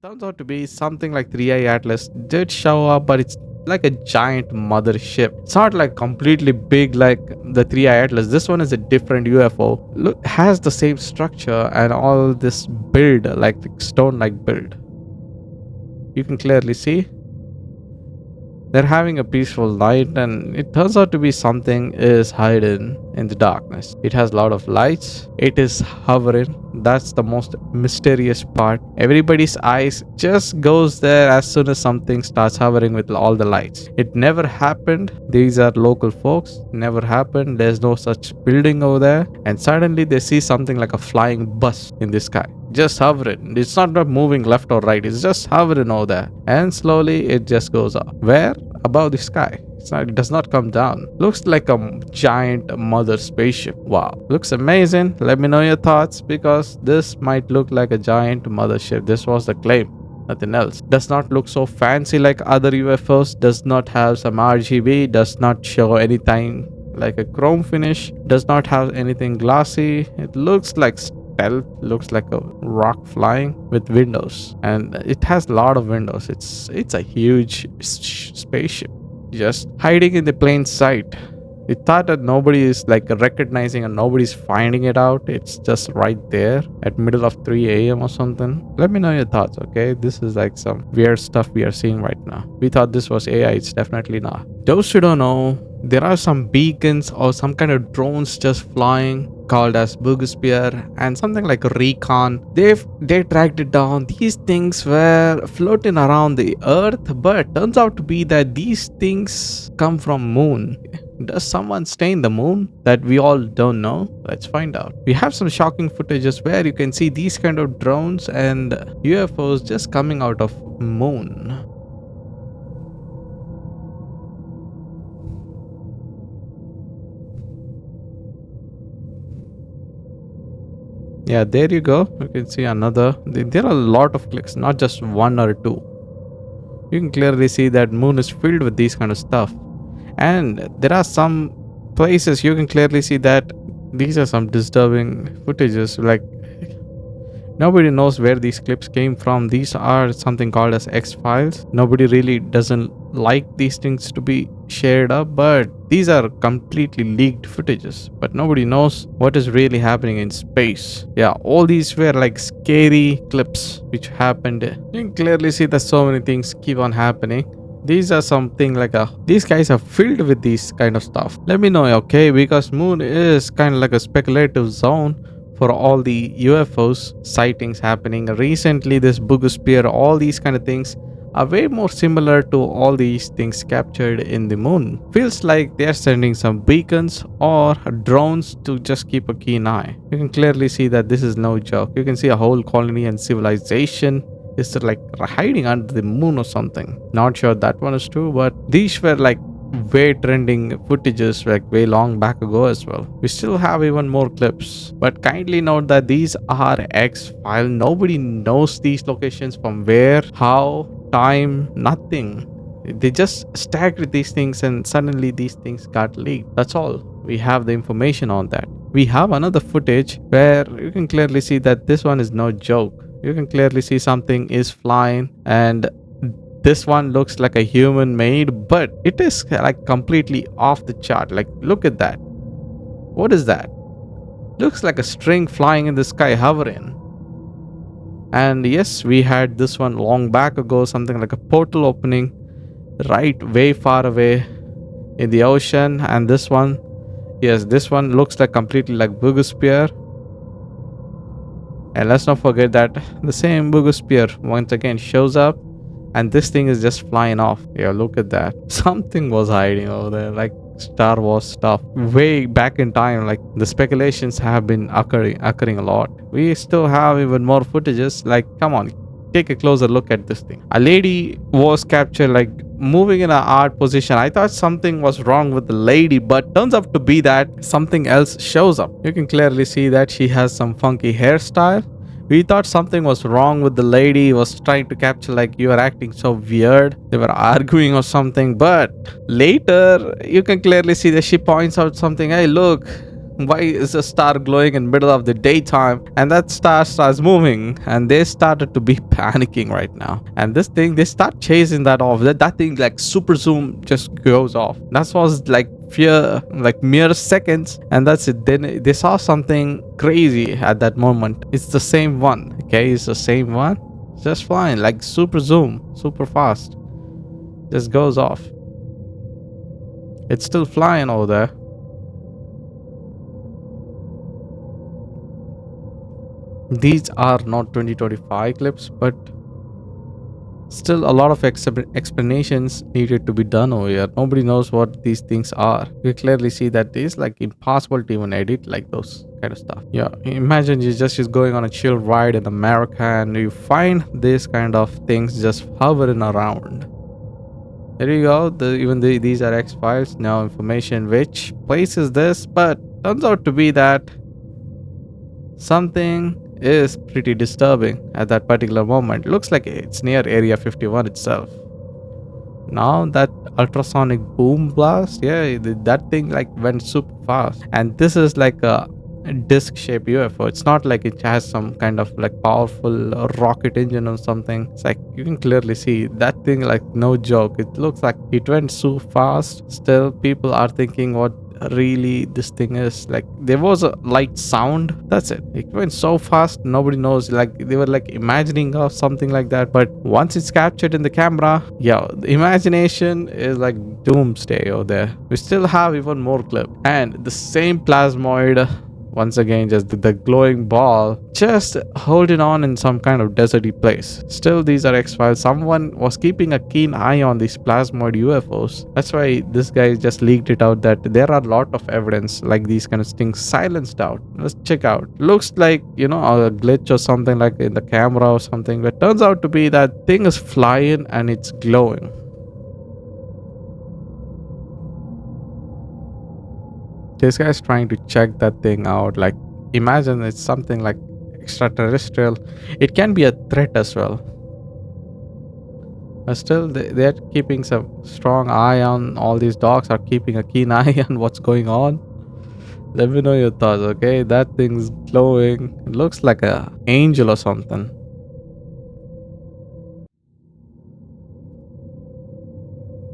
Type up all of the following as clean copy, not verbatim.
turns out to be something like 3IATLAS did show up, but it's like a giant mothership. It's not like completely big like the 3IATLAS. This one is a different UFO. Look, has the same structure and all this build, like stone-like build. You can clearly see they're having a peaceful night, and it turns out to be something is hidden in the darkness. It has a lot of lights. It is hovering. That's the most mysterious part. Everybody's eyes just goes there as soon as something starts hovering with all the lights. It never happened. These are local folks. Never happened. There's no such building over there. And suddenly they see something like a flying bus in the sky. Just hovering. It's not moving left or right. It's just hovering over there. And slowly it just goes up. Where? Above the sky. It does not come down. Looks like a giant mother spaceship. Wow. Looks amazing. Let me know your thoughts, because this might look like a giant mothership. This was the claim. Nothing else. Does not look so fancy like other UFOs. Does not have some RGB. Does not show anything like a chrome finish. Does not have anything glossy. It looks like stealth. Looks like a rock flying with windows, and it has a lot of windows. It's a huge spaceship just hiding in the plain sight. We thought that nobody is like recognizing and nobody's finding it out. It's just right there at middle of 3 a.m. or something. Let me know your thoughts, okay? This is like some weird stuff we are seeing right now. We thought this was AI. It's definitely not. Those who don't know, there are some beacons or some kind of drones just flying called as Boogosphere and something like a recon. They tracked it down. These things were floating around the earth, but turns out to be that these things come from moon. Does someone stay in the moon? That we all don't know. Let's find out. We have some shocking footages where you can see these kind of drones and UFOs just coming out of moon. Yeah, there you go. You can see another. There are a lot of clicks, not just one or two. You can clearly see that moon is filled with these kind of stuff. And there are some places you can clearly see that these are some disturbing footages. Like, nobody knows where these clips came from. These are something called as X-Files. Nobody really doesn't like these things to be shared up, but these are completely leaked footages. But nobody knows what is really happening in space. Yeah, all these were like scary clips which happened. You can clearly see that so many things keep on happening. These are something like these guys are filled with these kind of stuff. Let me know, okay? Because moon is kind of like a speculative zone for all the UFOs sightings happening. Recently, this Boogosphere, all these kind of things are way more similar to all these things captured in the moon. Feels like they're sending some beacons or drones to just keep a keen eye. You can clearly see that this is no joke. You can see a whole colony and civilization is like hiding under the moon or something. Not sure that one is true, but these were like way trending footages like way long back ago as well. We still have even more clips, but kindly note that these are X-File. Nobody knows these locations from where, how, time, nothing. They just stacked these things and suddenly these things got leaked. That's all. We have the information on that. We have another footage where you can clearly see that this one is no joke. You can clearly see something is flying, and this one looks like a human made, but it is like completely off the chart. Like, look at that. What is that? Looks like a string flying in the sky, hovering. And yes, we had this one long back ago, something like a portal opening right way far away in the ocean. And this one, yes, this one looks like completely like Boogosphere. And let's not forget that the same Boogosphere once again shows up, and this thing is just flying off. Yeah, look at that. Something was hiding over there, like Star Wars stuff. Way back in time, like the speculations have been occurring a lot. We still have even more footages. Like, come on, take a closer look at this thing. A lady was captured like moving in an odd position. I thought something was wrong with the lady, but turns out to be that something else shows up. You can clearly see that she has some funky hairstyle. We thought something was wrong with the lady, was trying to capture like you are acting so weird. They were arguing or something, but later you can clearly see that she points out something. Hey, look, Why is a star glowing in middle of the daytime and that star starts moving? And they started to be panicking right now. And this thing, they start chasing that off. That thing like super zoom just goes off. That was like fear, like mere seconds, and that's it. Then they saw something crazy at that moment. It's the same one. Okay, it's the same one. Just flying like super zoom, super fast. Just goes off. It's still flying over there. These are not 2025 clips, but still a lot of explanations needed to be done over here. Nobody knows what these things are. You clearly see that it's like impossible to even edit like those kind of stuff. Yeah, imagine you just going on a chill ride in America and you find this kind of things just hovering around. There you go. These are X files. Now information. Which place is this? But turns out to be that something is pretty disturbing at that particular moment. Looks like it's near Area 51 itself. Now that ultrasonic boom blast, yeah, that thing like went super fast. And this is like a disc-shaped UFO. It's not like it has some kind of like powerful rocket engine or something. It's like you can clearly see that thing, like no joke. It looks like it went so fast. Still, people are thinking what really this thing is. Like there was a light sound, that's it. It went so fast, nobody knows. Like they were like imagining of something like that, but once it's captured in the camera, yeah, the imagination is like doomsday over there. We still have even more clip and the same plasmoid. Once again, just the glowing ball just holding on in some kind of deserty place. Still, these are X-Files. Someone was keeping a keen eye on these plasmoid UFOs. That's why this guy just leaked it out that there are a lot of evidence like these kind of things silenced out. Let's check out. Looks like, a glitch or something like in the camera or something. But turns out to be that thing is flying and it's glowing. This guy's trying to check that thing out. Like, imagine it's something like extraterrestrial. It can be a threat as well. But still, they're keeping some strong eye on all these dogs are keeping a keen eye on what's going on. Let me know your thoughts, okay? That thing's glowing. It looks like a angel or something.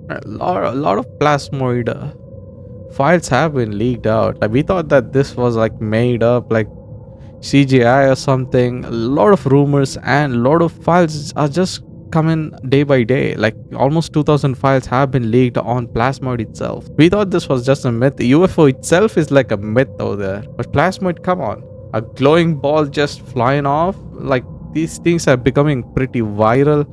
A lot of plasmoid files have been leaked out. Like we thought that this was like made up, like CGI or something. A lot of rumors and a lot of files are just coming day by day. Like almost 2000 files have been leaked on plasmoid itself. We thought this was just a myth. The UFO itself is like a myth over there. But plasmoid, come on. A glowing ball just flying off. Like these things are becoming pretty viral.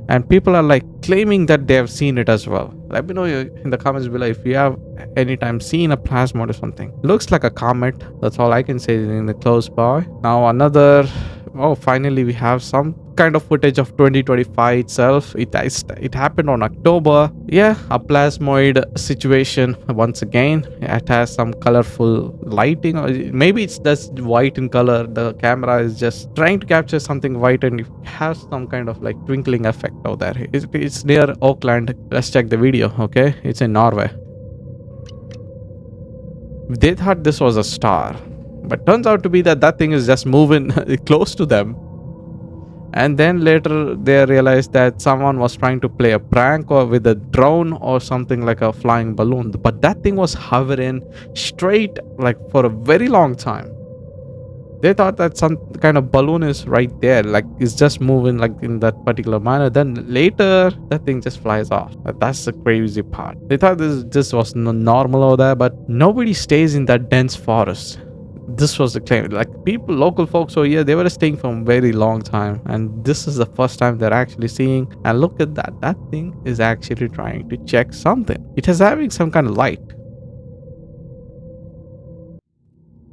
And people are like claiming that they have seen it as well. Let me know in the comments below if you have anytime seen a plasmod or something. Looks like a comet. That's all I can say in the close by. Now another. Oh, finally we have some kind of footage of 2025 itself. It happened on October. Yeah, a plasmoid situation once again. It has some colorful lighting, or maybe it's just white in color. The camera is just trying to capture something white and it has some kind of like twinkling effect out there. It's near Oakland. Let's check the video. Okay, it's in Norway. They thought this was a star, but turns out to be that thing is just moving close to them. And then later they realized that someone was trying to play a prank or with a drone or something like a flying balloon. But that thing was hovering straight like for a very long time. They thought that some kind of balloon is right there, like it's just moving like in that particular manner. Then later that thing just flies off. That's the crazy part. They thought this was normal over there, but nobody stays in that dense forest. This was the claim. Like people, local folks over here, they were staying for a very long time, and this is the first time they're actually seeing. And look at that. That thing is actually trying to check something. It is having some kind of light.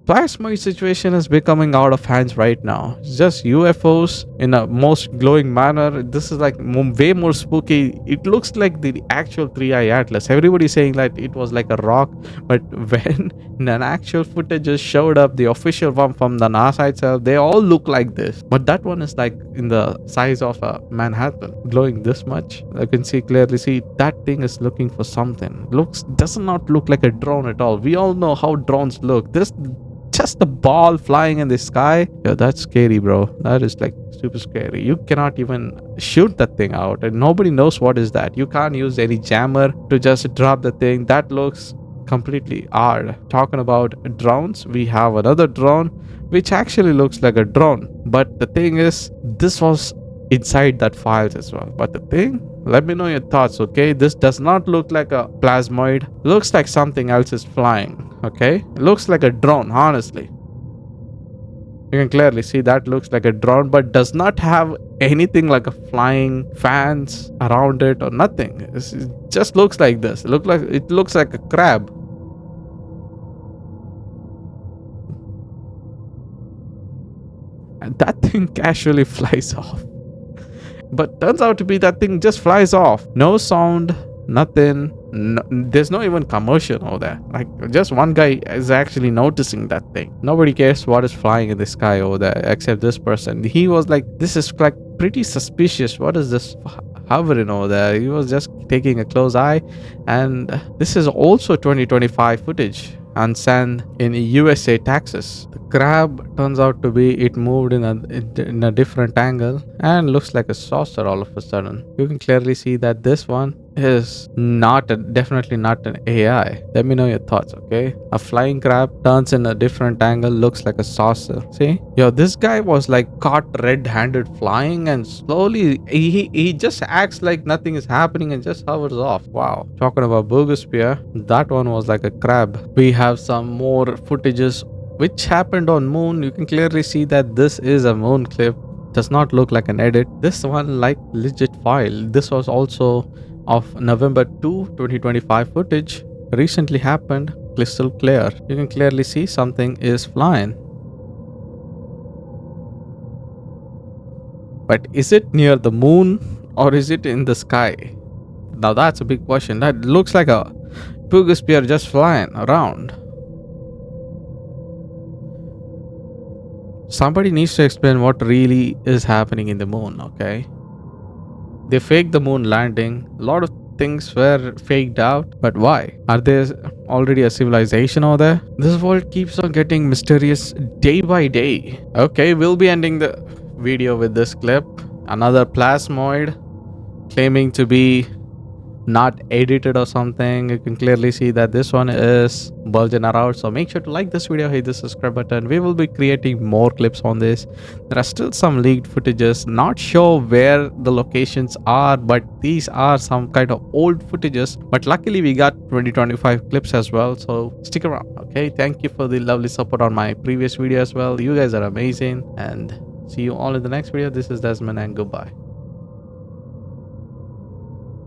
Plasmoid situation is becoming out of hands right now. It's just UFOs in a most glowing manner. This is like way more spooky. It looks like the actual 3i Atlas. Everybody's saying that it was like a rock, but when an actual footage just showed up, the official one from the NASA itself, they all look like this. But that one is like in the size of a Manhattan, glowing this much. I can clearly see that thing is looking for something. Does not look like a drone at all. We all know how drones look. This just a ball flying in the sky. Yeah, that's scary, bro. That is like super scary. You cannot even shoot that thing out, and nobody knows what is that. You can't use any jammer to just drop the thing. That looks completely odd. Talking about drones, we have another drone which actually looks like a drone, but the thing is, this was inside that files as well. But the thing, let me know your thoughts, okay? This does not look like a plasmoid. Looks like something else is flying, okay? Looks like a drone, honestly. You can clearly see that looks like a drone, but does not have anything like a flying fans around it or nothing. It just looks like this. It looks like a crab. And that thing casually flies off. But turns out to be that thing just flies off. No sound, nothing. No, there's no even commotion over there. Like, just one guy is actually noticing that thing. Nobody cares what is flying in the sky over there except this person. He was like, this is like pretty suspicious. What is this hovering over there? He was just taking a close eye. And this is also 2025 footage and sand in USA, Texas. The crab turns out to be it moved in a different angle and looks like a saucer all of a sudden. You can clearly see that this one is definitely not an AI. Let me know your thoughts, okay? A flying crab turns in a different angle, looks like a saucer. See? Yo, this guy was like caught red-handed flying, and slowly he just acts like nothing is happening and just hovers off. Wow. Talking about Bogosphere, that one was like a crab. We have some more footages which happened on moon. You can clearly see that this is a moon clip. Does not look like an edit. This one like legit file. This was also of November 2, 2025 footage. Recently happened, crystal clear. You can clearly see something is flying. But is it near the moon or is it in the sky? Now that's a big question. That looks like a Bogosphere just flying around. Somebody needs to explain what really is happening in the moon, okay? They faked the moon landing. A lot of things were faked out, but why? Are there already a civilization over there? This world keeps on getting mysterious day by day. Okay, we'll be ending the video with this clip. Another plasmoid claiming to be not edited or something. You can clearly see that this one is bulging around. So make sure to like this video, hit the subscribe button. We will be creating more clips on this. There are still some leaked footages, not sure where the locations are, but these are some kind of old footages. But luckily we got 2025 clips as well, so stick around. Okay, thank you for the lovely support on my previous video as well. You guys are amazing, and see you all in the next video. This is Desmond, and goodbye.